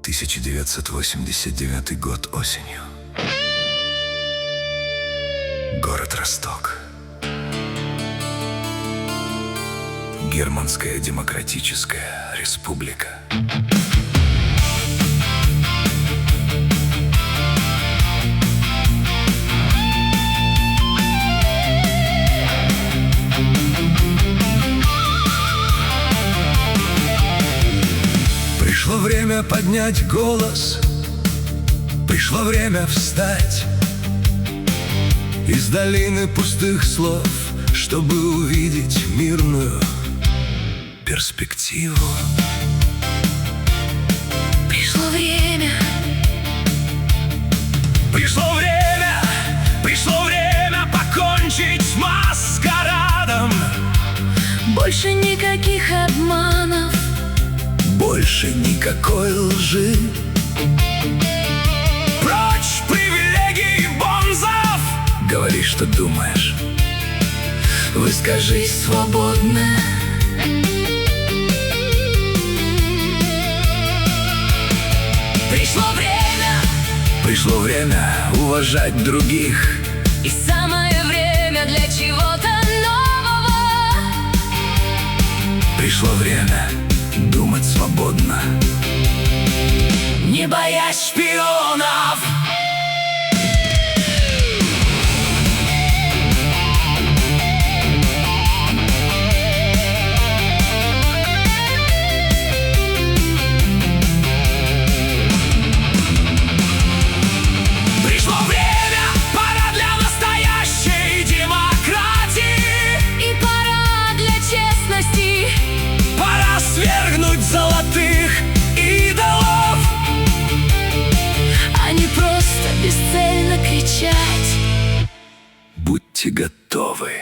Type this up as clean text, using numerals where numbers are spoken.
1989 год осенью. Город Росток. Германская Демократическая Республика. Пришло время поднять голос, пришло время встать из долины пустых слов, чтобы увидеть мирную перспективу. Пришло время. Пришло время, пришло время покончить с маскарадом. Больше никаких обманов, Больше никакой лжи. Прочь привилегий бонзов. Говори, что думаешь, выскажись свободно. Пришло время уважать других. и самое время для чего-то нового. Пришло время думать свободно, Не боясь шпионов. Пришло время, пора для настоящей демократии. И пора для честности. Пора свергнуть золотых идолов, А не просто бесцельно кричать. Будьте готовы.